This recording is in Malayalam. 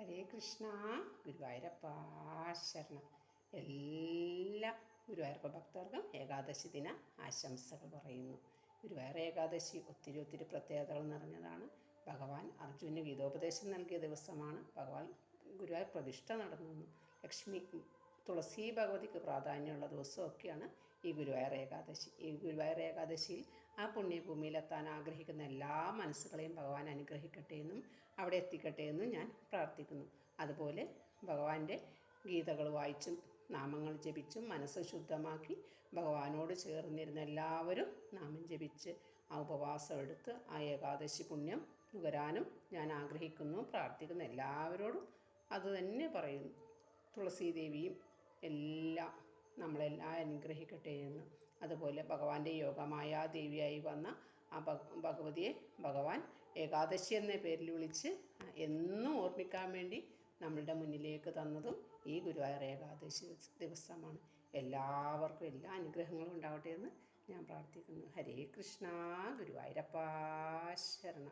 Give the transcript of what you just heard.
ഹരേ കൃഷ്ണ. ഗുരുവായൂരപ്പ ശരണം. എല്ലാ ഗുരുവായൂരപ്പ ഭക്തർക്കും ഏകാദശി ദിന ആശംസകൾ പറയുന്നു. ഗുരുവായൂർ ഏകാദശി ഒത്തിരി പ്രത്യേകതകൾ നിറഞ്ഞതാണ്. ഭഗവാൻ അർജുനന് ഗീതോപദേശം നൽകിയ ദിവസമാണ്. ഭഗവാൻ ഗുരുവായൂർ പ്രതിഷ്ഠ നടന്നു. ലക്ഷ്മി തുളസി ഭഗവതിക്ക് പ്രാധാന്യമുള്ള ദിവസമൊക്കെയാണ് ഈ ഗുരുവായൂർ ഏകാദശി. ഈ ഗുരുവായൂർ ഏകാദശിയിൽ ആ പുണ്യഭൂമിയിലെത്താൻ ആഗ്രഹിക്കുന്ന എല്ലാ മനസ്സുകളെയും ഭഗവാൻ അനുഗ്രഹിക്കട്ടെ എന്നും അവിടെ എത്തിക്കട്ടെ എന്നും ഞാൻ പ്രാർത്ഥിക്കുന്നു. അതുപോലെ ഭഗവാന്റെ ഗീതകൾ വായിച്ചും നാമങ്ങൾ ജപിച്ചും മനസ്സ് ശുദ്ധമാക്കി ഭഗവാനോട് ചേർന്നിരുന്ന എല്ലാവരും നാമം ജപിച്ച് ആ ഉപവാസം എടുത്ത് ആ ഏകാദശി പുണ്യം നുകരാനും ഞാൻ ആഗ്രഹിക്കുന്നു, പ്രാർത്ഥിക്കുന്നു. എല്ലാവരോടും അതുതന്നെ പറയുന്നു. തുളസീദേവിയും എല്ലാം നമ്മളെല്ലാം അനുഗ്രഹിക്കട്ടെ എന്ന്. അതുപോലെ ഭഗവാന്റെ യോഗമായ ദേവിയായി വന്ന ആ ഭഗവതിയെ ഭഗവാൻ ഏകാദശി എന്ന പേരിൽ വിളിച്ച് എന്നും ഓർമ്മിക്കാൻ വേണ്ടി നമ്മളുടെ മുന്നിലേക്ക് തന്നതും ഈ ഗുരുവായൂർ ഏകാദശി ദിവസമാണ്. എല്ലാവർക്കും എല്ലാ അനുഗ്രഹങ്ങളും ഉണ്ടാവട്ടെ എന്ന് ഞാൻ പ്രാർത്ഥിക്കുന്നു. ഹരേ കൃഷ്ണ. ഗുരുവായൂരപ്പ ശരണം.